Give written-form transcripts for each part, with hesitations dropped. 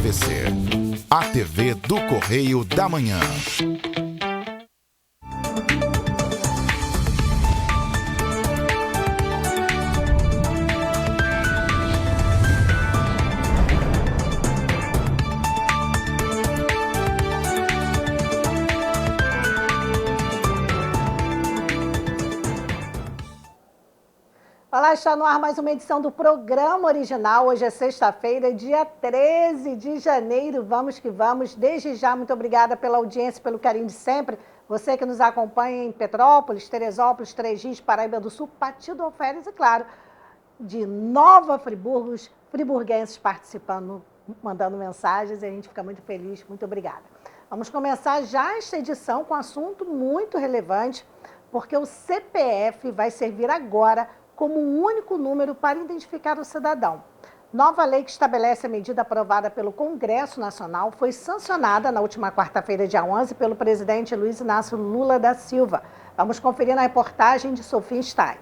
TVC, a TV do Correio da Manhã. Olá, está no ar mais uma edição do Programa Original. Hoje é sexta-feira, dia 13 de janeiro. Vamos que vamos. Desde já, muito obrigada pela audiência, pelo carinho de sempre. Você que nos acompanha em Petrópolis, Teresópolis, Três Rios, Paraíba do Sul, Partido Alferes e, claro, de Nova Friburgo, os friburguenses participando, mandando mensagens, e a gente fica muito feliz. Muito obrigada. Vamos começar já esta edição com um assunto muito relevante, porque o CPF vai servir agora como um único número para identificar o cidadão. Nova lei que estabelece a medida aprovada pelo Congresso Nacional foi sancionada na última quarta-feira, dia 11, pelo presidente Luiz Inácio Lula da Silva. Vamos conferir na reportagem de Sofia Stein.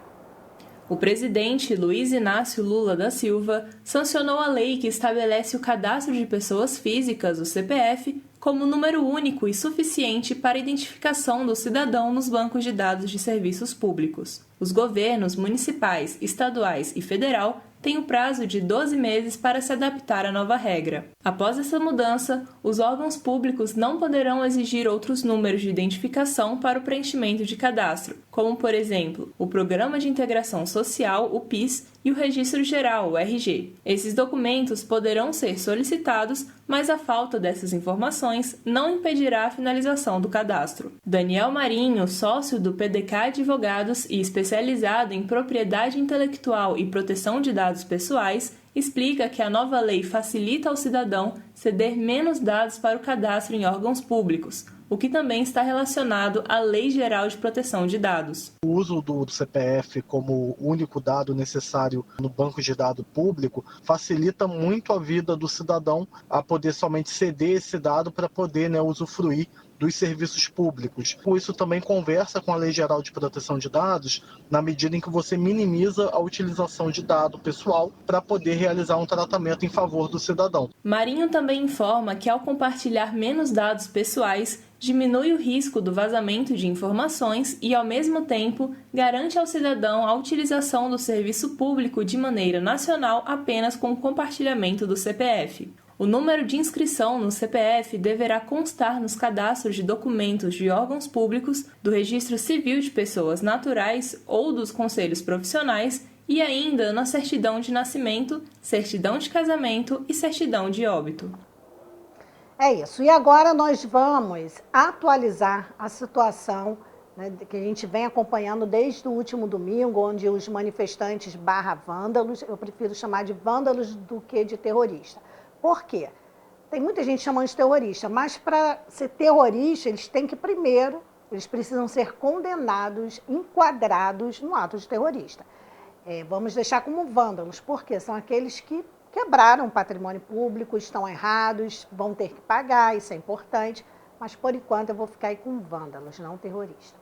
O presidente Luiz Inácio Lula da Silva sancionou a lei que estabelece o cadastro de pessoas físicas, o CPF, como número único e suficiente para a identificação do cidadão nos bancos de dados de serviços públicos. Os governos municipais, estaduais e federal têm o prazo de 12 meses para se adaptar à nova regra. Após essa mudança, os órgãos públicos não poderão exigir outros números de identificação para o preenchimento de cadastro, como, por exemplo, o Programa de Integração Social, o PIS, e o Registro Geral, o RG. Esses documentos poderão ser solicitados, mas a falta dessas informações não impedirá a finalização do cadastro. Daniel Marinho, sócio do PDK Advogados e especializado em propriedade intelectual e proteção de dados pessoais, explica que a nova lei facilita ao cidadão ceder menos dados para o cadastro em órgãos públicos, o que também está relacionado à Lei Geral de Proteção de Dados. O uso do CPF como único dado necessário no banco de dados público facilita muito a vida do cidadão a poder somente ceder esse dado para poder usufruir dos serviços públicos. Isso também conversa com a Lei Geral de Proteção de Dados, na medida em que você minimiza a utilização de dado pessoal para poder realizar um tratamento em favor do cidadão. Marinho também informa que, ao compartilhar menos dados pessoais, diminui o risco do vazamento de informações e, ao mesmo tempo, garante ao cidadão a utilização do serviço público de maneira nacional apenas com o compartilhamento do CPF. O número de inscrição no CPF deverá constar nos cadastros de documentos de órgãos públicos, do Registro Civil de Pessoas Naturais ou dos conselhos profissionais e ainda na certidão de nascimento, certidão de casamento e certidão de óbito. É isso. E agora nós vamos atualizar a situação, que a gente vem acompanhando desde o último domingo, onde os manifestantes /vândalos, eu prefiro chamar de vândalos do que de terrorista. Por quê? Tem muita gente chamando de terrorista, mas para ser terrorista, eles precisam ser condenados, enquadrados no ato de terrorista. Vamos deixar como vândalos, porque são aqueles que quebraram o patrimônio público, estão errados, vão ter que pagar, isso é importante, mas por enquanto eu vou ficar aí com vândalos, não terrorista.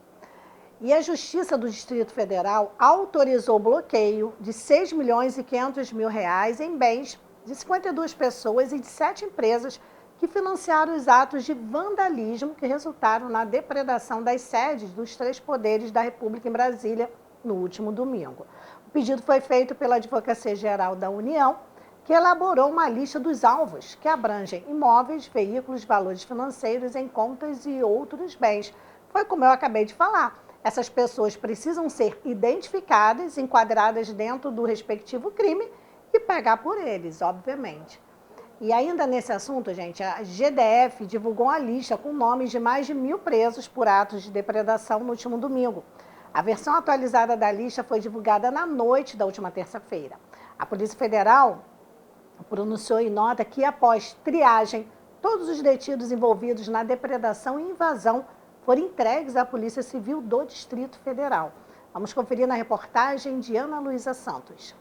E a Justiça do Distrito Federal autorizou o bloqueio de R$6.500.000 em bens de 52 pessoas e de 7 empresas que financiaram os atos de vandalismo que resultaram na depredação das sedes dos 3 poderes da República em Brasília no último domingo. O pedido foi feito pela Advocacia Geral da União, que elaborou uma lista dos alvos, que abrangem imóveis, veículos, valores financeiros em contas e outros bens. Foi como eu acabei de falar. Essas pessoas precisam ser identificadas, enquadradas dentro do respectivo crime e pagar por eles, obviamente. E ainda nesse assunto, gente, a GDF divulgou uma lista com nomes de mais de 1.000 presos por atos de depredação no último domingo. A versão atualizada da lista foi divulgada na noite da última terça-feira. A Polícia Federal pronunciou em nota que, após triagem, todos os detidos envolvidos na depredação e invasão foram entregues à Polícia Civil do Distrito Federal. Vamos conferir na reportagem de Ana Luísa Santos.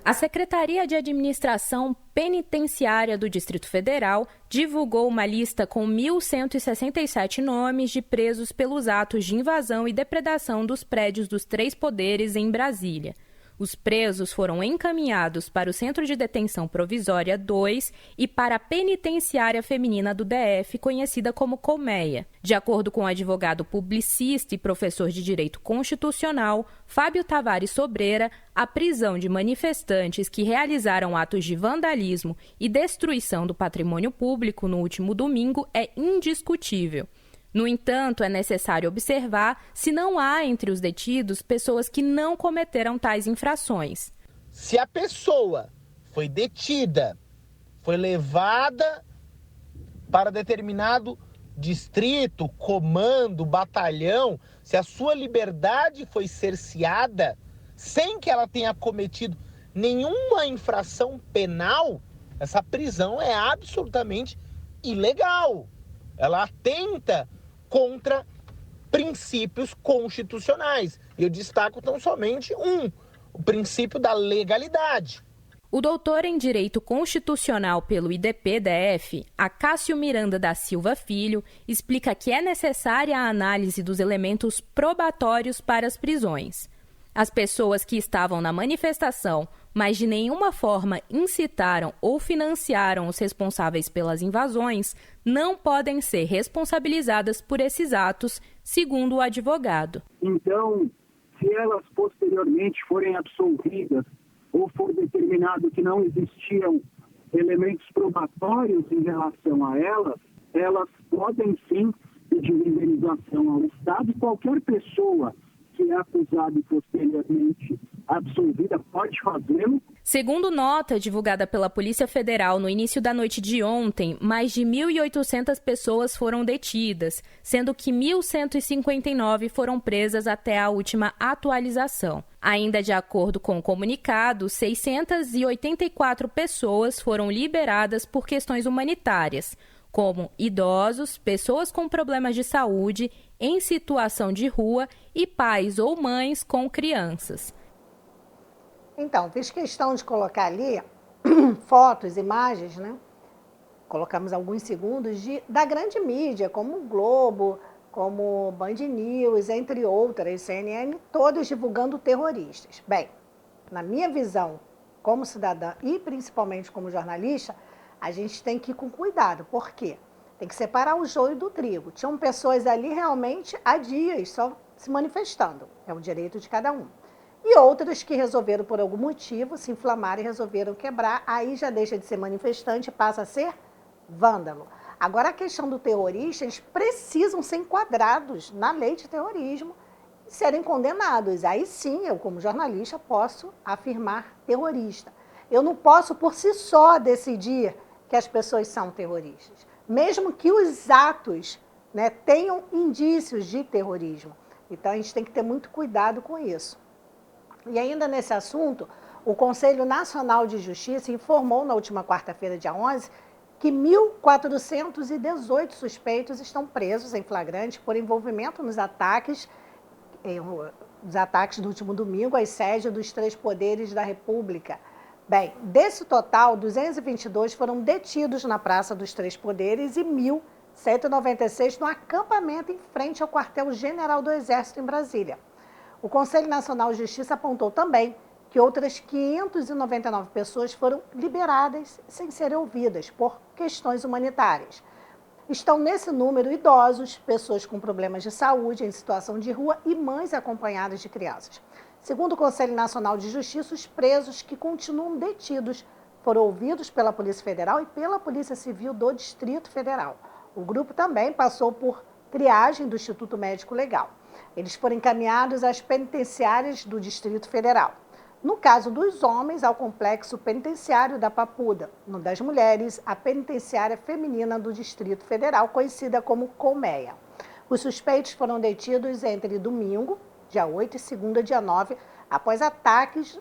A Secretaria de Administração Penitenciária do Distrito Federal divulgou uma lista com 1.167 nomes de presos pelos atos de invasão e depredação dos prédios dos 3 poderes em Brasília. Os presos foram encaminhados para o Centro de Detenção Provisória 2 e para a Penitenciária Feminina do DF, conhecida como Colmeia. De acordo com o advogado publicista e professor de Direito Constitucional, Fábio Tavares Sobreira, a prisão de manifestantes que realizaram atos de vandalismo e destruição do patrimônio público no último domingo é indiscutível. No entanto, é necessário observar se não há entre os detidos pessoas que não cometeram tais infrações. Se a pessoa foi detida, foi levada para determinado distrito, comando, batalhão, se a sua liberdade foi cerceada sem que ela tenha cometido nenhuma infração penal, essa prisão é absolutamente ilegal. Ela atenta contra princípios constitucionais. E eu destaco tão somente o princípio da legalidade. O doutor em Direito Constitucional pelo IDP-DF, Acácio Miranda da Silva Filho, explica que é necessária a análise dos elementos probatórios para as prisões. As pessoas que estavam na manifestação, mas de nenhuma forma incitaram ou financiaram os responsáveis pelas invasões, não podem ser responsabilizadas por esses atos, segundo o advogado. Então, se elas posteriormente forem absolvidas ou for determinado que não existiam elementos probatórios em relação a elas podem sim pedir indenização ao Estado. Qualquer pessoa que é acusada e posteriormente absolvida pode fazê-lo. Segundo nota divulgada pela Polícia Federal no início da noite de ontem, mais de 1.800 pessoas foram detidas, sendo que 1.159 foram presas até a última atualização. Ainda de acordo com o comunicado, 684 pessoas foram liberadas por questões humanitárias, como idosos, pessoas com problemas de saúde, em situação de rua e pais ou mães com crianças. Então, fiz questão de colocar ali fotos, imagens, né? Colocamos alguns segundos da grande mídia, como o Globo, como Band News, entre outras, CNN, todas divulgando terroristas. Bem, na minha visão, como cidadã e principalmente como jornalista, a gente tem que ir com cuidado. Por quê? Tem que separar o joio do trigo. Tinham pessoas ali realmente há dias só se manifestando. É o direito de cada um. E outras que resolveram, por algum motivo, se inflamar e resolveram quebrar. Aí já deixa de ser manifestante e passa a ser vândalo. Agora, a questão do terrorista, eles precisam ser enquadrados na lei de terrorismo e serem condenados. Aí sim, eu como jornalista posso afirmar terrorista. Eu não posso, por si só, decidir que as pessoas são terroristas. Mesmo que os atos, né, tenham indícios de terrorismo. Então, a gente tem que ter muito cuidado com isso. E ainda nesse assunto, o Conselho Nacional de Justiça informou na última quarta-feira, dia 11, que 1.418 suspeitos estão presos em flagrante por envolvimento nos ataques do último domingo às sedes dos 3 poderes da República. Bem, desse total, 222 foram detidos na Praça dos 3 Poderes e 1.196 no acampamento em frente ao quartel-general do Exército em Brasília. O Conselho Nacional de Justiça apontou também que outras 599 pessoas foram liberadas sem serem ouvidas por questões humanitárias. Estão nesse número idosos, pessoas com problemas de saúde, em situação de rua e mães acompanhadas de crianças. Segundo o Conselho Nacional de Justiça, os presos que continuam detidos foram ouvidos pela Polícia Federal e pela Polícia Civil do Distrito Federal. O grupo também passou por triagem do Instituto Médico Legal. Eles foram encaminhados às penitenciárias do Distrito Federal. No caso dos homens, ao complexo penitenciário da Papuda. No das mulheres, a penitenciária feminina do Distrito Federal, conhecida como Colmeia. Os suspeitos foram detidos entre domingo, dia 8, e segunda, dia 9, após ataques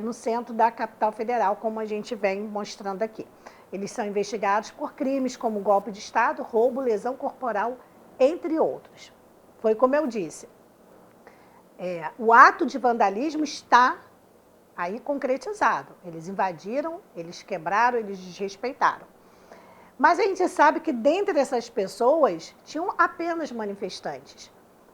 no centro da capital federal, como a gente vem mostrando aqui. Eles são investigados por crimes como golpe de Estado, roubo, lesão corporal, entre outros. Foi como eu disse, o ato de vandalismo está aí concretizado. Eles invadiram, eles quebraram, eles desrespeitaram. Mas a gente sabe que dentre essas pessoas tinham apenas manifestantes.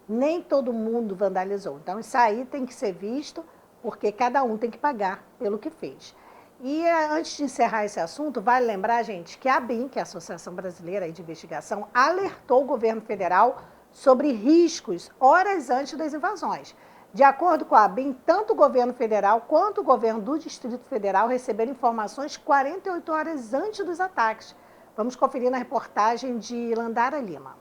Nem todo mundo vandalizou. Então isso aí tem que ser visto porque cada um tem que pagar pelo que fez. E antes de encerrar esse assunto, vale lembrar, gente, que a ABIN, que é a Associação Brasileira de Investigação, alertou o governo federal sobre riscos horas antes das invasões. De acordo com a ABIN, tanto o governo federal quanto o governo do Distrito Federal receberam informações 48 horas antes dos ataques. Vamos conferir na reportagem de Landara Lima.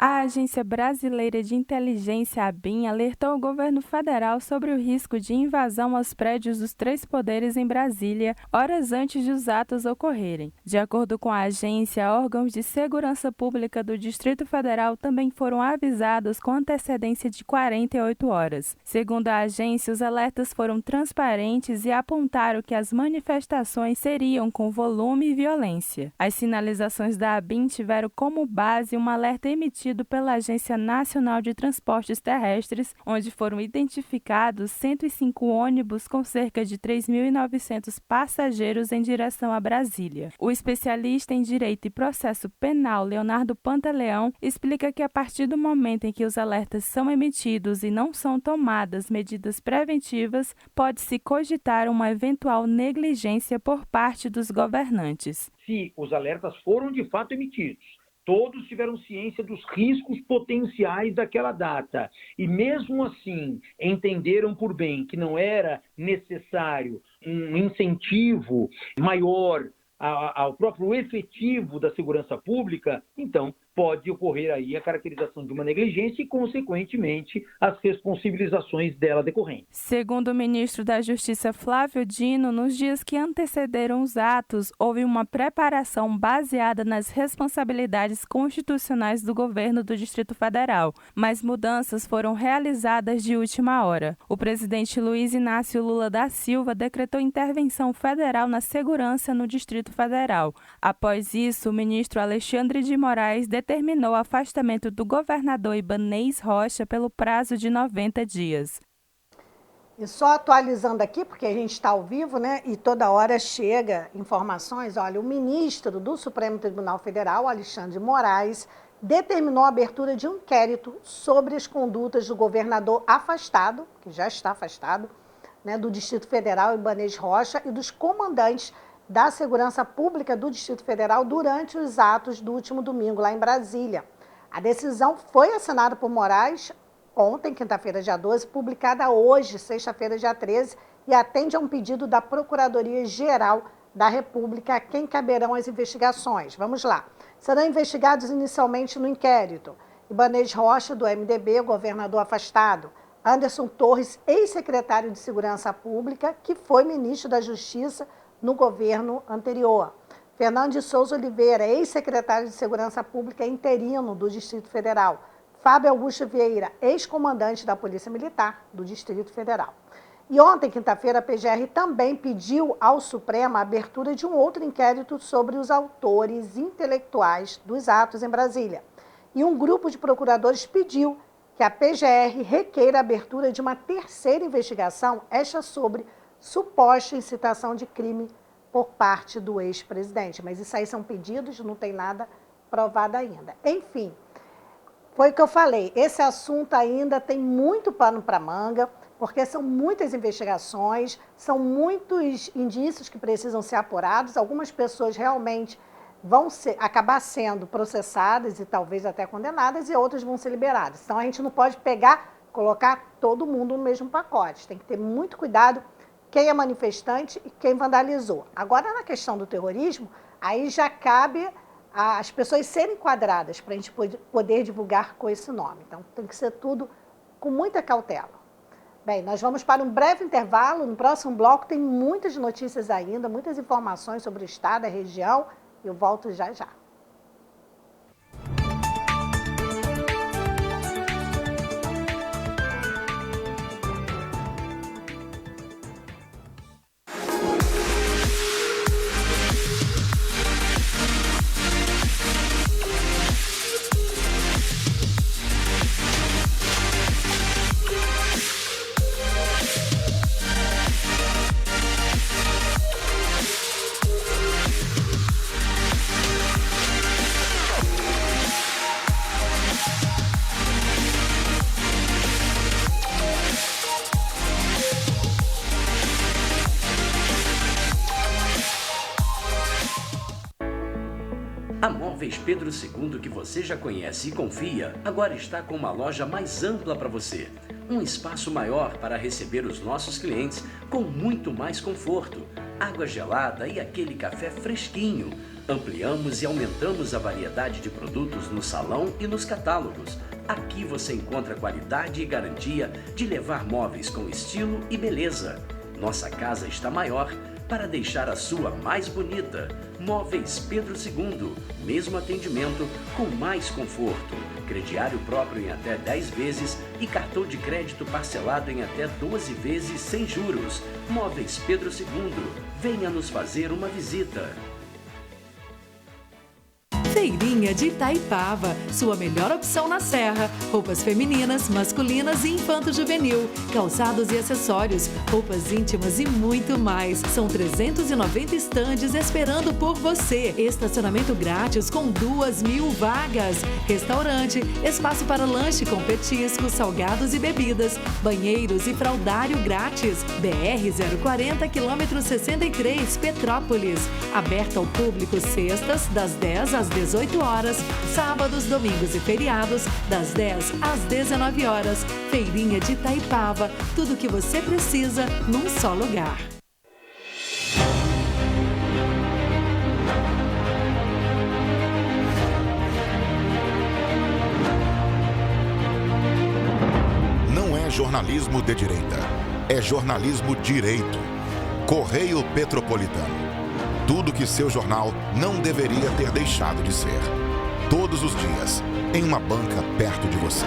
A Agência Brasileira de Inteligência, ABIN, alertou o governo federal sobre o risco de invasão aos prédios dos 3 poderes em Brasília, horas antes de os atos ocorrerem. De acordo com a agência, órgãos de segurança pública do Distrito Federal também foram avisados com antecedência de 48 horas. Segundo a agência, os alertas foram transparentes e apontaram que as manifestações seriam com volume e violência. As sinalizações da ABIN tiveram como base um alerta emitido pela Agência Nacional de Transportes Terrestres, onde foram identificados 105 ônibus com cerca de 3.900 passageiros em direção a Brasília. O especialista em Direito e Processo Penal, Leonardo Pantaleão, explica que a partir do momento em que os alertas são emitidos e não são tomadas medidas preventivas, pode-se cogitar uma eventual negligência por parte dos governantes. Se os alertas foram de fato emitidos, todos tiveram ciência dos riscos potenciais daquela data e, mesmo assim, entenderam por bem que não era necessário um incentivo maior ao próprio efetivo da segurança pública, então pode ocorrer aí a caracterização de uma negligência e, consequentemente, as responsabilizações dela decorrentes. Segundo o ministro da Justiça, Flávio Dino, nos dias que antecederam os atos, houve uma preparação baseada nas responsabilidades constitucionais do governo do Distrito Federal, mas mudanças foram realizadas de última hora. O presidente Luiz Inácio Lula da Silva decretou intervenção federal na segurança no Distrito Federal. Após isso, o ministro Alexandre de Moraes determinou o afastamento do governador Ibanez Rocha pelo prazo de 90 dias. E só atualizando aqui, porque a gente está ao vivo, né? E toda hora chega informações. Olha, o ministro do Supremo Tribunal Federal, Alexandre de Moraes, determinou a abertura de um inquérito sobre as condutas do governador afastado, que já está afastado, né, do Distrito Federal, Ibanez Rocha, e dos comandantes da Segurança Pública do Distrito Federal durante os atos do último domingo, lá em Brasília. A decisão foi assinada por Moraes ontem, quinta-feira, dia 12, publicada hoje, sexta-feira, dia 13, e atende a um pedido da Procuradoria-Geral da República, a quem caberão as investigações. Vamos lá. Serão investigados inicialmente no inquérito Ibanez Rocha, do MDB, governador afastado; Anderson Torres, ex-secretário de Segurança Pública, que foi ministro da Justiça no governo anterior; Fernando de Souza Oliveira, ex-secretário de Segurança Pública interino do Distrito Federal; Fábio Augusto Vieira, ex-comandante da Polícia Militar do Distrito Federal. E ontem, quinta-feira, a PGR também pediu ao Supremo a abertura de um outro inquérito sobre os autores intelectuais dos atos em Brasília. E um grupo de procuradores pediu que a PGR requeira a abertura de uma terceira investigação, esta sobre suposta incitação de crime por parte do ex-presidente. Mas isso aí são pedidos, não tem nada provado ainda. Enfim, foi o que eu falei, esse assunto ainda tem muito pano para manga, porque são muitas investigações, são muitos indícios que precisam ser apurados, algumas pessoas realmente vão acabar sendo processadas e talvez até condenadas, e outras vão ser liberadas. Então a gente não pode colocar todo mundo no mesmo pacote, tem que ter muito cuidado quem é manifestante e quem vandalizou. Agora, na questão do terrorismo, aí já cabe as pessoas serem enquadradas para a gente poder divulgar com esse nome. Então, tem que ser tudo com muita cautela. Bem, nós vamos para um breve intervalo. No próximo bloco tem muitas notícias ainda, muitas informações sobre o estado, a região. Eu volto já já. A Móveis Pedro II, que você já conhece e confia, agora está com uma loja mais ampla para você. Um espaço maior para receber os nossos clientes com muito mais conforto, água gelada e aquele café fresquinho. Ampliamos e aumentamos a variedade de produtos no salão e nos catálogos. Aqui você encontra qualidade e garantia de levar móveis com estilo e beleza. Nossa casa está maior para deixar a sua mais bonita. Móveis Pedro II, mesmo atendimento com mais conforto. Crediário próprio em até 10 vezes e cartão de crédito parcelado em até 12 vezes sem juros. Móveis Pedro II, venha nos fazer uma visita. Feirinha de Itaipava, sua melhor opção na Serra. Roupas femininas, masculinas e infanto-juvenil, calçados e acessórios, roupas íntimas e muito mais. São 390 estandes esperando por você. Estacionamento grátis com 2.000 vagas. Restaurante, espaço para lanche com petiscos, salgados e bebidas. Banheiros e fraldário grátis. BR-040, quilômetro 63, Petrópolis. Aberto ao público sextas, das 10 às 18 horas, sábados, domingos e feriados, das 10 às 19 horas. Feirinha de Itaipava, tudo o que você precisa num só lugar. Não é jornalismo de direita, é jornalismo direito. Correio Petropolitano. Tudo que seu jornal não deveria ter deixado de ser. Todos os dias, em uma banca perto de você.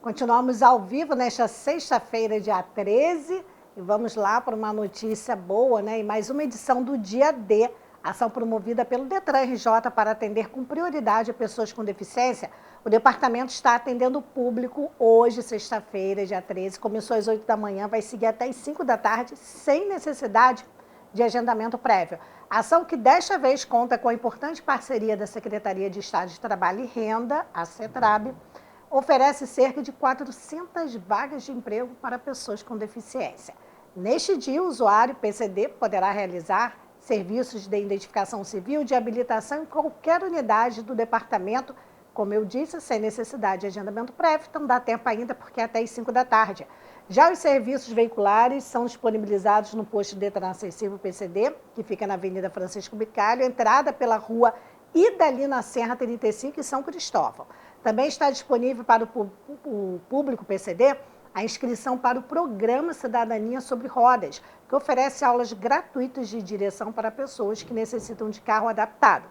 Continuamos ao vivo nesta sexta-feira, dia 13, e vamos lá para uma notícia boa, né? E mais uma edição do Dia D. Ação promovida pelo Detran RJ para atender com prioridade pessoas com deficiência. O departamento está atendendo o público hoje, sexta-feira, dia 13. Começou às 8 da manhã, vai seguir até às 5 da tarde, sem necessidade de agendamento prévio. A ação que desta vez conta com a importante parceria da Secretaria de Estado de Trabalho e Renda, a CETRAB, oferece cerca de 400 vagas de emprego para pessoas com deficiência. Neste dia, o usuário PCD poderá realizar serviços de identificação civil, de habilitação em qualquer unidade do departamento, como eu disse, sem necessidade de agendamento prévio, então dá tempo ainda porque é até às 5 da tarde. Já os serviços veiculares são disponibilizados no posto Detran Acessível PCD, que fica na Avenida Francisco Bicalho, entrada pela rua Idalina Serra 35 em São Cristóvão. Também está disponível para o público PCD a inscrição para o Programa Cidadania sobre Rodas, que oferece aulas gratuitas de direção para pessoas que necessitam de carro adaptado.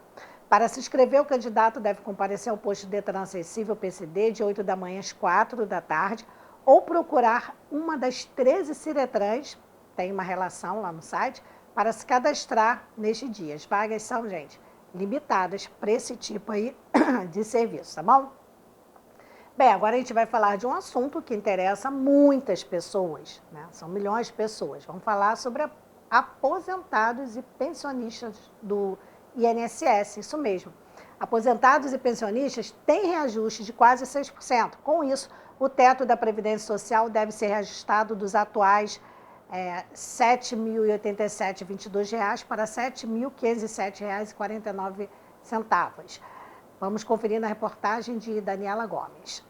Para se inscrever, o candidato deve comparecer ao posto Detran Acessível PCD de 8 da manhã às 4 da tarde ou procurar uma das 13 Ciretrans, tem uma relação lá no site, para se cadastrar neste dia. As vagas são, gente, limitadas para esse tipo aí de serviço, tá bom? Bem, agora a gente vai falar de um assunto que interessa muitas pessoas, né? São milhões de pessoas. Vamos falar sobre aposentados e pensionistas do INSS, isso mesmo. Aposentados e pensionistas têm reajuste de quase 6%. Com isso, o teto da Previdência Social deve ser reajustado dos atuais R$ 7.087,22 para R$ 7.507,49. Vamos conferir na reportagem de Daniela Gomes.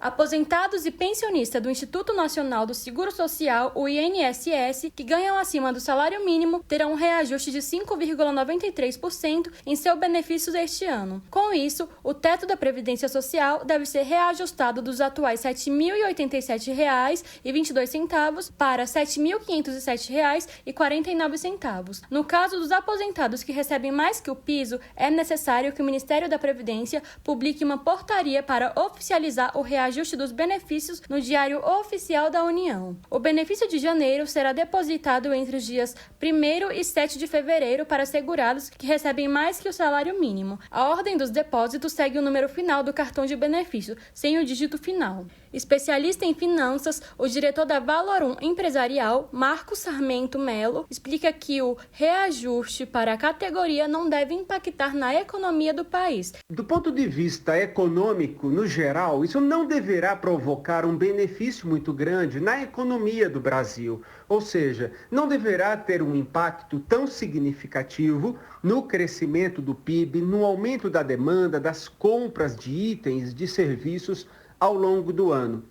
Aposentados e pensionistas do Instituto Nacional do Seguro Social, o INSS, que ganham acima do salário mínimo, terão um reajuste de 5,93% em seu benefício deste ano. Com isso, o teto da Previdência Social deve ser reajustado dos atuais R$ 7.087,22 para R$ 7.507,49. No caso dos aposentados que recebem mais que o piso, é necessário que o Ministério da Previdência publique uma portaria para oficializar o reajuste reajuste dos benefícios no Diário Oficial da União. O benefício de janeiro será depositado entre os dias 1º e 7 de fevereiro para segurados que recebem mais que o salário mínimo. A ordem dos depósitos segue o número final do cartão de benefício, sem o dígito final. Especialista em finanças, o diretor da Valorum Empresarial, Marcos Sarmento Melo, explica que o reajuste para a categoria não deve impactar na economia do país. Do ponto de vista econômico, no geral, isso não deverá provocar um benefício muito grande na economia do Brasil. Ou seja, não deverá ter um impacto tão significativo no crescimento do PIB, no aumento da demanda, das compras de itens, de serviços ao longo do ano.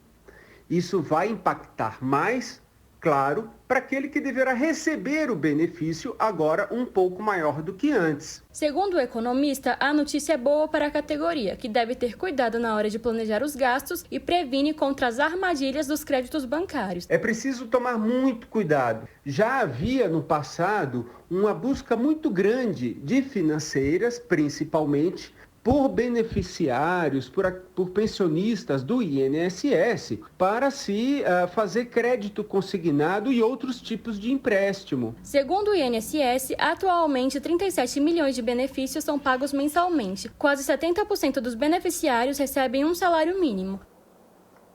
Isso vai impactar mais, claro, para aquele que deverá receber o benefício agora um pouco maior do que antes. Segundo o economista, a notícia é boa para a categoria, que deve ter cuidado na hora de planejar os gastos e previne contra as armadilhas dos créditos bancários. É preciso tomar muito cuidado. Já havia no passado uma busca muito grande de financeiras, principalmente, por beneficiários, por pensionistas do INSS, para se fazer crédito consignado e outros tipos de empréstimo. Segundo o INSS, atualmente 37 milhões de benefícios são pagos mensalmente. Quase 70% dos beneficiários recebem um salário mínimo.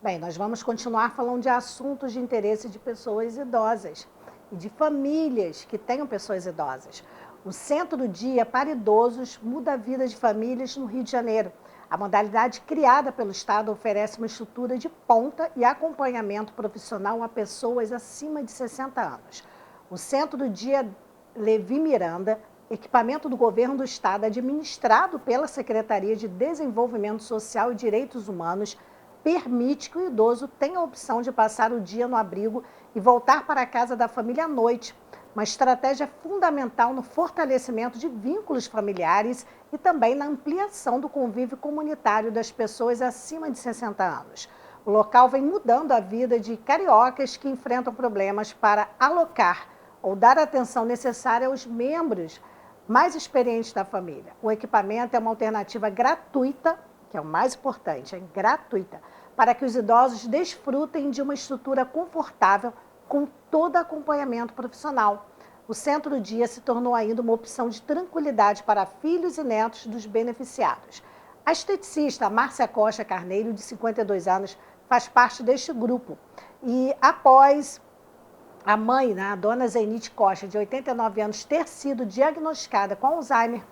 Bem, nós vamos continuar falando de assuntos de interesse de pessoas idosas e de famílias que tenham pessoas idosas. O Centro Dia para Idosos muda a vida de famílias no Rio de Janeiro. A modalidade criada pelo Estado oferece uma estrutura de ponta e acompanhamento profissional a pessoas acima de 60 anos. O Centro Dia Levi Miranda, equipamento do governo do Estado administrado pela Secretaria de Desenvolvimento Social e Direitos Humanos, permite que o idoso tenha a opção de passar o dia no abrigo e voltar para a casa da família à noite. Uma estratégia fundamental no fortalecimento de vínculos familiares e também na ampliação do convívio comunitário das pessoas acima de 60 anos. O local vem mudando a vida de cariocas que enfrentam problemas para alocar ou dar a atenção necessária aos membros mais experientes da família. O equipamento é uma alternativa gratuita, que é o mais importante, é gratuita, para que os idosos desfrutem de uma estrutura confortável com todo acompanhamento profissional. O Centro Dia se tornou ainda uma opção de tranquilidade para filhos e netos dos beneficiados. A esteticista Márcia Costa Carneiro, de 52 anos, faz parte deste grupo. E após a mãe, a dona Zenite Costa, de 89 anos, ter sido diagnosticada com Alzheimer,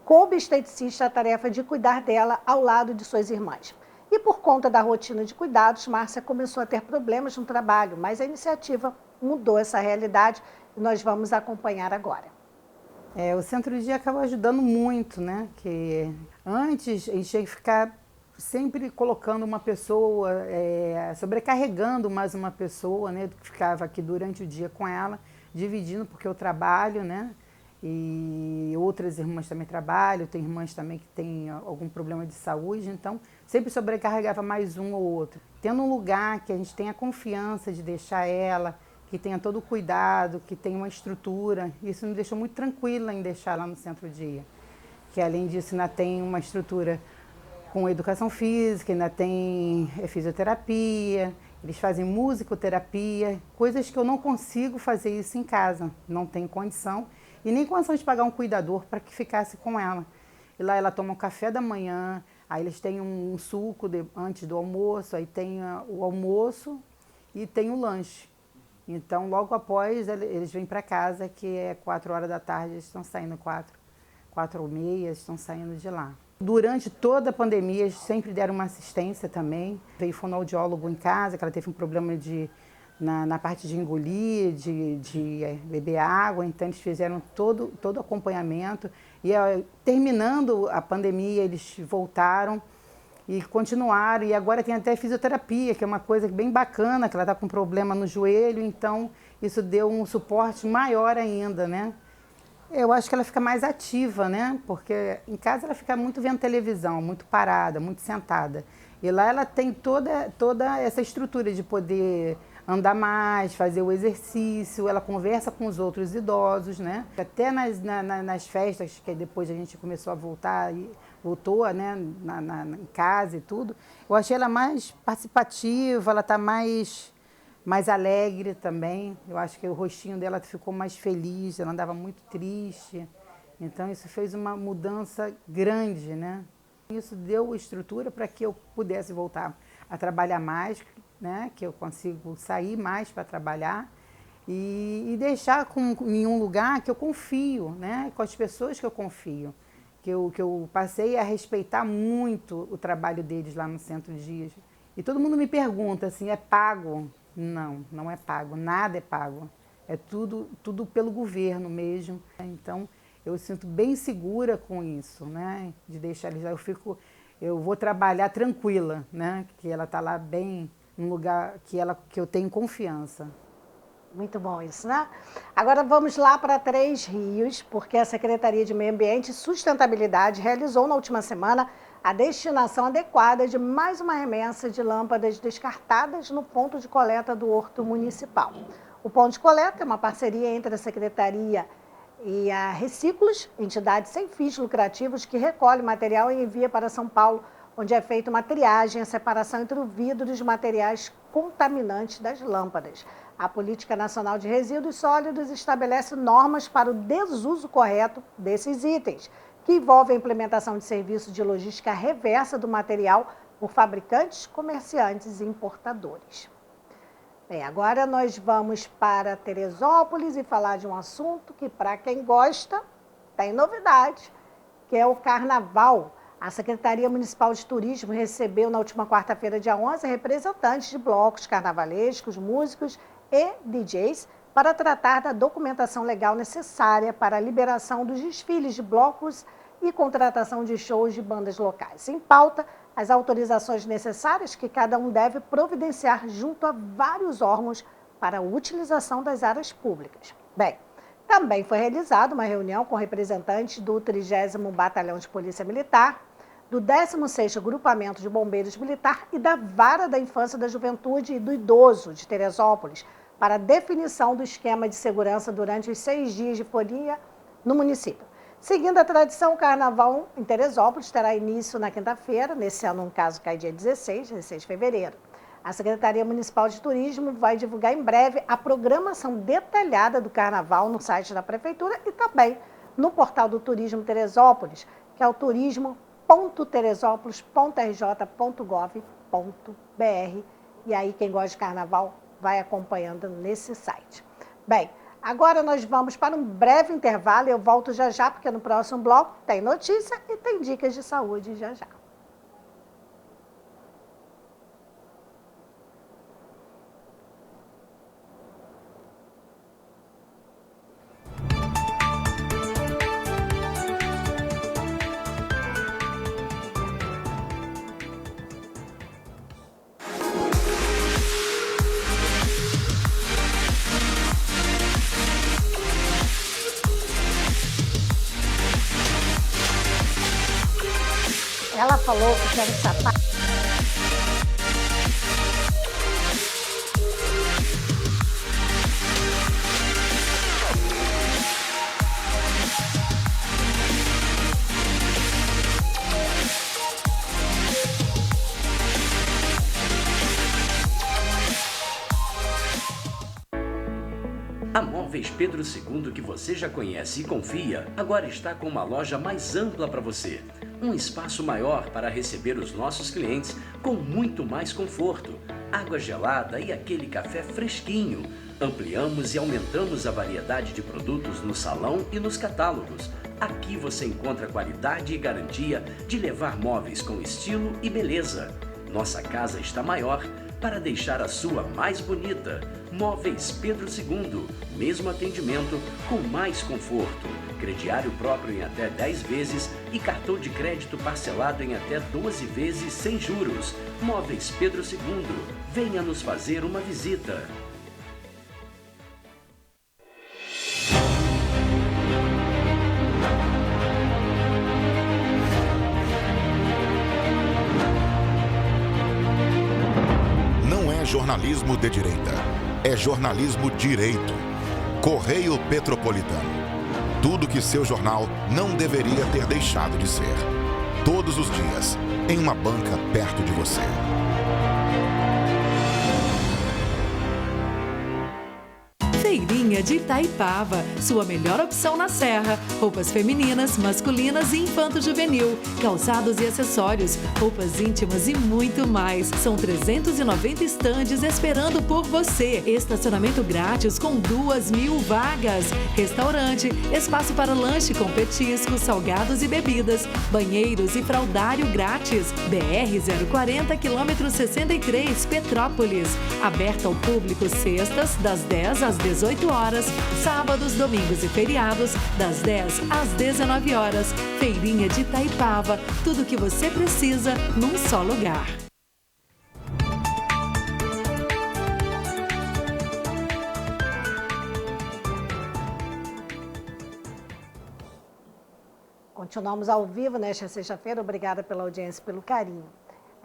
coube a esteticista a tarefa de cuidar dela ao lado de suas irmãs. E por conta da rotina de cuidados, Márcia começou a ter problemas no trabalho, mas a iniciativa mudou essa realidade e nós vamos acompanhar agora. O Centro Dia acaba ajudando muito, né? Que antes a gente tinha que ficar sempre colocando uma pessoa, sobrecarregando mais uma pessoa, né? Que ficava aqui durante o dia com ela, dividindo, porque eu trabalho, né? E outras irmãs também trabalham, tem irmãs também que têm algum problema de saúde, então sempre sobrecarregava mais um ou outro. Tendo um lugar que a gente tenha confiança de deixar ela, que tenha todo o cuidado, que tenha uma estrutura, isso me deixou muito tranquila em deixar lá no Centro Dia. Que além disso ainda tem uma estrutura com educação física, ainda tem fisioterapia, eles fazem musicoterapia, coisas que eu não consigo fazer isso em casa, não tenho condição. E nem condição de pagar um cuidador para que ficasse com ela. E lá ela toma um café da manhã, aí eles têm um suco antes do almoço, aí tem o almoço e tem o lanche. Então, logo após, eles vêm para casa, que é 4 horas da tarde, eles estão saindo 4h30, estão saindo de lá. Durante toda a pandemia, eles sempre deram uma assistência também. Veio fonoaudiólogo em casa, que ela teve um problema na parte de engolir, de beber água, então eles fizeram todo acompanhamento. E terminando a pandemia, eles voltaram e continuaram. E agora tem até fisioterapia, que é uma coisa bem bacana, que ela está com problema no joelho, então isso deu um suporte maior ainda, né? Eu acho que ela fica mais ativa, né? Porque em casa ela fica muito vendo televisão, muito parada, muito sentada. E lá ela tem toda essa estrutura de poder andar mais, fazer o exercício, ela conversa com os outros idosos, né? Até nas festas, que depois a gente começou a voltar voltou, né, em casa e tudo. Eu achei ela mais participativa, ela está mais alegre também. Eu acho que o rostinho dela ficou mais feliz, ela andava muito triste. Então, isso fez uma mudança grande, né? Isso deu estrutura para que eu pudesse voltar a trabalhar mais, né? Que eu consigo sair mais para trabalhar e deixar em um lugar que eu confio, né? Com as pessoas que eu confio. Que eu passei a respeitar muito o trabalho deles lá no Centro de Dias. E todo mundo me pergunta assim, é pago? Não, não é pago, nada é pago. É tudo pelo governo mesmo. Então, eu sinto bem segura com isso, né? De deixar eles lá. Eu vou trabalhar tranquila, né? Que ela está lá bem, num lugar que eu tenho confiança. Muito bom isso, né? Agora vamos lá para Três Rios, porque a Secretaria de Meio Ambiente e Sustentabilidade realizou na última semana a destinação adequada de mais uma remessa de lâmpadas descartadas no ponto de coleta do Horto Municipal. O ponto de coleta é uma parceria entre a Secretaria e a Reciclos, entidade sem fins lucrativos que recolhe material e envia para São Paulo, onde é feita uma triagem, a separação entre o vidro e os materiais contaminantes das lâmpadas. A Política Nacional de Resíduos Sólidos estabelece normas para o desuso correto desses itens, que envolve a implementação de serviços de logística reversa do material por fabricantes, comerciantes e importadores. Bem, agora nós vamos para Teresópolis e falar de um assunto que, para quem gosta, tem novidade, que é o Carnaval. A Secretaria Municipal de Turismo recebeu na última quarta-feira, dia 11, representantes de blocos carnavalescos, músicos e DJs para tratar da documentação legal necessária para a liberação dos desfiles de blocos e contratação de shows de bandas locais. Em pauta, as autorizações necessárias que cada um deve providenciar junto a vários órgãos para a utilização das áreas públicas. Bem, também foi realizada uma reunião com representantes do 30º Batalhão de Polícia Militar, do 16º Grupamento de Bombeiros Militar e da Vara da Infância, da Juventude e do Idoso de Teresópolis, para a definição do esquema de segurança durante os 6 dias de folia no município. Seguindo a tradição, o Carnaval em Teresópolis terá início na quinta-feira, nesse ano, no caso, cai dia 16 de fevereiro. A Secretaria Municipal de Turismo vai divulgar em breve a programação detalhada do Carnaval no site da Prefeitura e também no portal do Turismo Teresópolis, que é o turismo.teresópolis.rj.gov.br. E aí, quem gosta de Carnaval vai acompanhando nesse site. Bem, agora nós vamos para um breve intervalo. Eu volto já já, porque no próximo bloco tem notícia e tem dicas de saúde já já. Ela falou que quer sapato. A Móveis Pedro II, que você já conhece e confia, agora está com uma loja mais ampla para você. Um espaço maior para receber os nossos clientes com muito mais conforto, água gelada e aquele café fresquinho. Ampliamos e aumentamos a variedade de produtos no salão e nos catálogos. Aqui você encontra qualidade e garantia de levar móveis com estilo e beleza. Nossa casa está maior para deixar a sua mais bonita. Móveis Pedro II, mesmo atendimento com mais conforto. Crediário próprio em até 10 vezes e cartão de crédito parcelado em até 12 vezes sem juros. Móveis Pedro II, venha nos fazer uma visita. Jornalismo de direita. É jornalismo direito. Correio Petropolitano. Tudo que seu jornal não deveria ter deixado de ser. todos os dias, em uma banca perto de você. Feirinha de Itaipava, sua melhor opção na Serra. Roupas femininas, masculinas e infanto-juvenil, calçados e acessórios, roupas íntimas e muito mais. São 390 estandes esperando por você. Estacionamento grátis com 2.000 vagas. Restaurante, espaço para lanche com petiscos, salgados e bebidas, banheiros e fraldário grátis. BR 040, quilômetro 63, Petrópolis. Aberta ao público sextas, das 10 às 18 horas, sábados, domingos e feriados, das 10 às 19 horas. Feirinha de Itaipava, tudo o que você precisa num só lugar. Continuamos ao vivo nesta sexta-feira. Obrigada pela audiência e pelo carinho.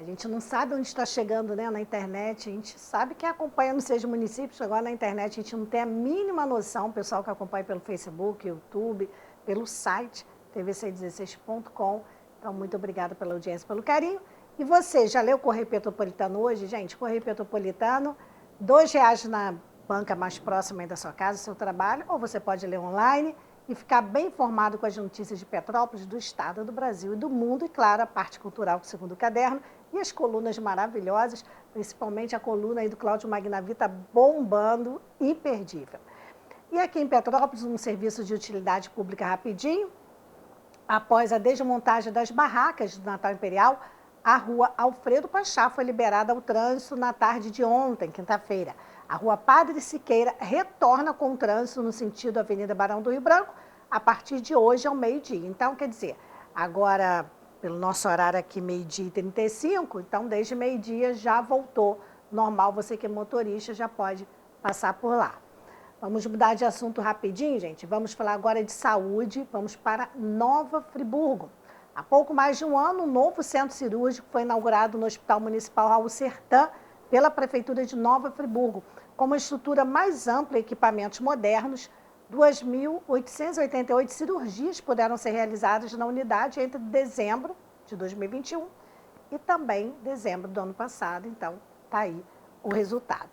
A gente não sabe onde está chegando, né, na internet. A gente sabe que acompanha nos seus municípios. Agora na internet a gente não tem a mínima noção. O pessoal que acompanha pelo Facebook, YouTube, pelo site tvc16.com. Então, muito obrigada pela audiência e pelo carinho. E você, já leu o Correio Petropolitano hoje? Gente, Correio Petropolitano, R$2 na banca mais próxima aí da sua casa, do seu trabalho. Ou você pode ler online e ficar bem informado com as notícias de Petrópolis, do estado, do Brasil e do mundo. E, claro, a parte cultural, segundo o caderno. E as colunas maravilhosas, principalmente a coluna aí do Cláudio Magnavita, bombando, imperdível. E aqui em Petrópolis, um serviço de utilidade pública rapidinho. Após a desmontagem das barracas do Natal Imperial, a rua Alfredo Pachá foi liberada ao trânsito na tarde de ontem, quinta-feira. A rua Padre Siqueira retorna com o trânsito no sentido Avenida Barão do Rio Branco a partir de hoje ao meio-dia. Então, quer dizer, agora, pelo nosso horário aqui, 12h35, então desde meio-dia já voltou normal. Você que é motorista já pode passar por lá. Vamos mudar de assunto rapidinho, gente. Vamos falar agora de saúde. Vamos para Nova Friburgo. Há pouco mais de um ano, um novo centro cirúrgico foi inaugurado no Hospital Municipal Raul Sertã pela Prefeitura de Nova Friburgo, com uma estrutura mais ampla e equipamentos modernos. 2.888 cirurgias puderam ser realizadas na unidade entre dezembro de 2021 e também dezembro do ano passado. Então, está aí o resultado.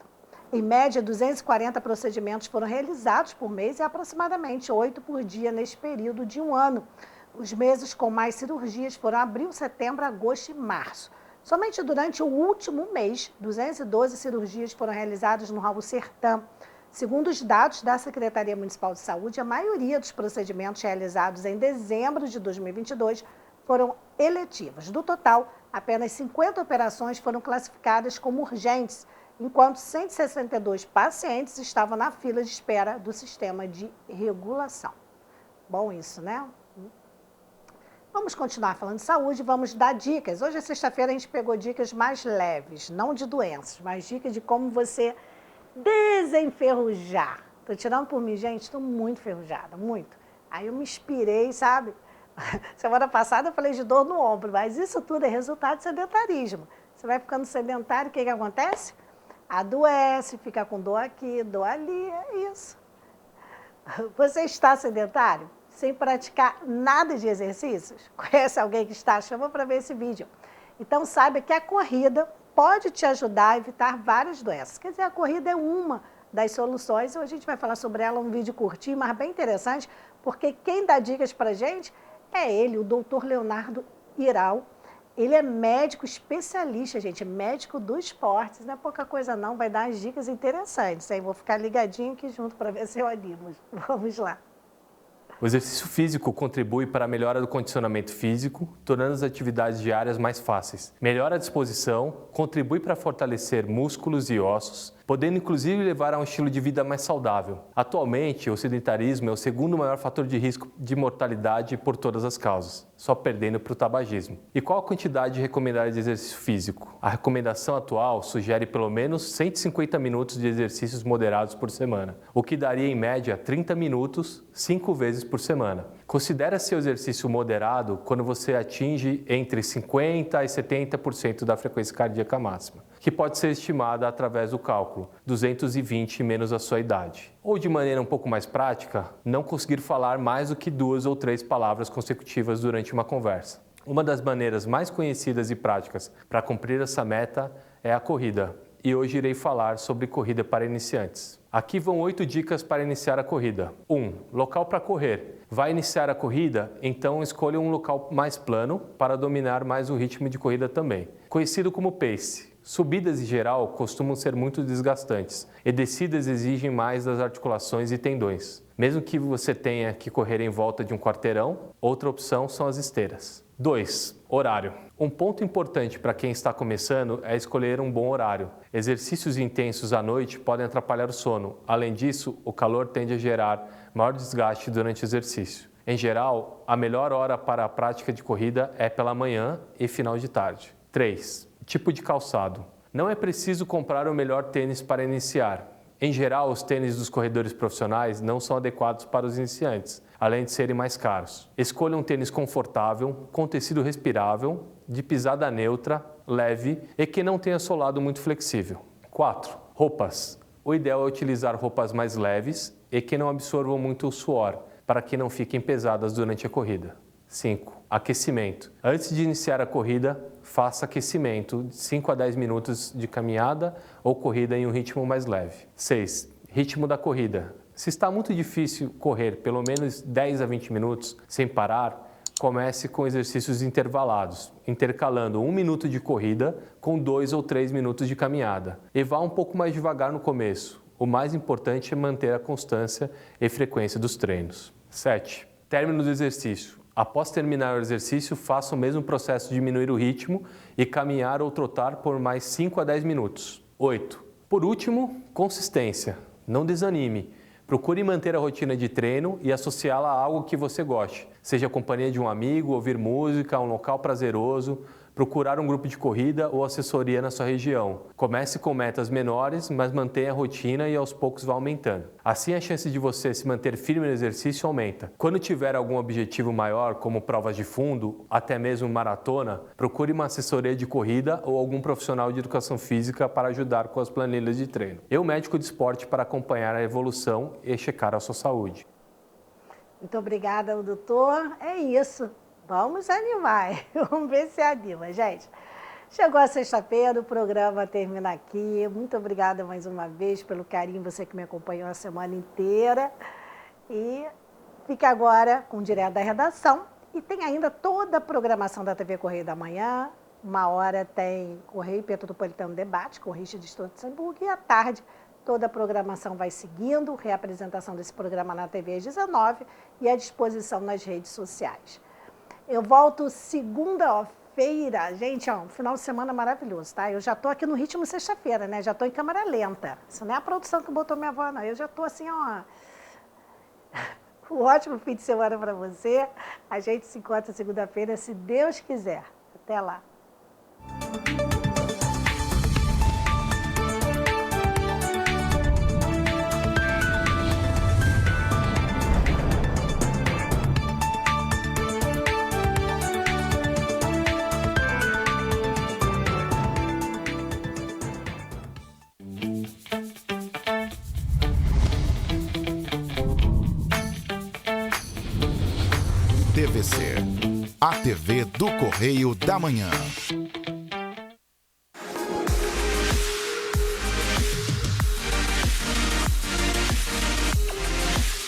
Em média, 240 procedimentos foram realizados por mês e aproximadamente 8 por dia neste período de um ano. Os meses com mais cirurgias foram abril, setembro, agosto e março. Somente durante o último mês, 212 cirurgias foram realizadas no Raul Sertã. Segundo os dados da Secretaria Municipal de Saúde, a maioria dos procedimentos realizados em dezembro de 2022 foram eletivos. Do total, apenas 50 operações foram classificadas como urgentes, enquanto 162 pacientes estavam na fila de espera do sistema de regulação. Bom isso, né? Vamos continuar falando de saúde, vamos dar dicas. Hoje é sexta-feira, a gente pegou dicas mais leves, não de doenças, mas dicas de como você desenferrujar. Estou tirando por mim, gente, estou muito enferrujada, muito. Aí eu me inspirei, sabe? Semana passada eu falei de dor no ombro, mas isso tudo é resultado de sedentarismo. Você vai ficando sedentário, o que acontece? Adoece, fica com dor aqui, dor ali, é isso. Você está sedentário? Sem praticar nada de exercícios? Conhece alguém que está? Chama para ver esse vídeo. Então, saiba que a corrida pode te ajudar a evitar várias doenças. Quer dizer, a corrida é uma das soluções. Hoje a gente vai falar sobre ela, um vídeo curtinho, mas bem interessante, porque quem dá dicas para a gente é ele, o doutor Leonardo Iral. Ele é médico especialista, gente, médico do esporte. Não é pouca coisa não, vai dar as dicas interessantes. Hein? Vou ficar ligadinho aqui junto para ver se eu animo. Vamos lá. O exercício físico contribui para a melhora do condicionamento físico, tornando as atividades diárias mais fáceis. Melhora a disposição, contribui para fortalecer músculos e ossos, podendo inclusive levar a um estilo de vida mais saudável. Atualmente, o sedentarismo é o segundo maior fator de risco de mortalidade por todas as causas, só perdendo para o tabagismo. E qual a quantidade recomendada de exercício físico? A recomendação atual sugere pelo menos 150 minutos de exercícios moderados por semana, o que daria em média 30 minutos 5 vezes por semana. Considera seu exercício moderado quando você atinge entre 50% e 70% da frequência cardíaca máxima, que pode ser estimada através do cálculo 220 menos a sua idade. Ou de maneira um pouco mais prática, não conseguir falar mais do que 2 ou 3 palavras consecutivas durante uma conversa. Uma das maneiras mais conhecidas e práticas para cumprir essa meta é a corrida. E hoje irei falar sobre corrida para iniciantes. Aqui vão 8 dicas para iniciar a corrida. 1. Local para correr. Vai iniciar a corrida? Então escolha um local mais plano para dominar mais o ritmo de corrida também. Conhecido como pace. Subidas em geral costumam ser muito desgastantes e descidas exigem mais das articulações e tendões. Mesmo que você tenha que correr em volta de um quarteirão, outra opção são as esteiras. 2. Horário. Um ponto importante para quem está começando é escolher um bom horário. Exercícios intensos à noite podem atrapalhar o sono. Além disso, o calor tende a gerar maior desgaste durante o exercício. Em geral, a melhor hora para a prática de corrida é pela manhã e final de tarde. 3. Tipo de calçado. Não é preciso comprar o melhor tênis para iniciar. Em geral, os tênis dos corredores profissionais não são adequados para os iniciantes, além de serem mais caros. Escolha um tênis confortável, com tecido respirável, de pisada neutra, leve e que não tenha solado muito flexível. 4. Roupas. O ideal é utilizar roupas mais leves e que não absorvam muito o suor, para que não fiquem pesadas durante a corrida. 5. Aquecimento. Antes de iniciar a corrida, faça aquecimento de 5 a 10 minutos de caminhada ou corrida em um ritmo mais leve. 6. Ritmo da corrida. Se está muito difícil correr pelo menos 10 a 20 minutos sem parar, comece com exercícios intervalados, intercalando 1 minuto de corrida com 2 ou 3 minutos de caminhada. E vá um pouco mais devagar no começo. O mais importante é manter a constância e frequência dos treinos. 7. Término do exercício. Após terminar o exercício, faça o mesmo processo de diminuir o ritmo e caminhar ou trotar por mais 5 a 10 minutos. 8. Por último, consistência. Não desanime. Procure manter a rotina de treino e associá-la a algo que você goste, seja a companhia de um amigo, ouvir música, um local prazeroso, procurar um grupo de corrida ou assessoria na sua região. Comece com metas menores, mas mantenha a rotina e aos poucos vá aumentando. Assim a chance de você se manter firme no exercício aumenta. Quando tiver algum objetivo maior, como provas de fundo, até mesmo maratona, procure uma assessoria de corrida ou algum profissional de educação física para ajudar com as planilhas de treino. E um médico de esporte para acompanhar a evolução e checar a sua saúde. Muito obrigada, doutor. É isso. Vamos animar, vamos ver se anima, gente. Chegou a sexta-feira, o programa termina aqui. Muito obrigada mais uma vez pelo carinho, você que me acompanhou a semana inteira. E fique agora com o Direto da Redação. E tem ainda toda a programação da TV Correio da Manhã. 1h tem Correio Petropolitano Debate, com Richard Stolzenburg. E à tarde, toda a programação vai seguindo. Reapresentação desse programa na TV às 19h e à disposição nas redes sociais. Eu volto segunda-feira. Gente, ó, um final de semana maravilhoso, tá? Eu já tô aqui no ritmo sexta-feira, né? Já tô em câmera lenta. Isso não é a produção que botou minha voz, não. Eu já tô assim, ó... Um ótimo fim de semana para você. A gente se encontra segunda-feira, se Deus quiser. Até lá. TVC, a TV do Correio da Manhã.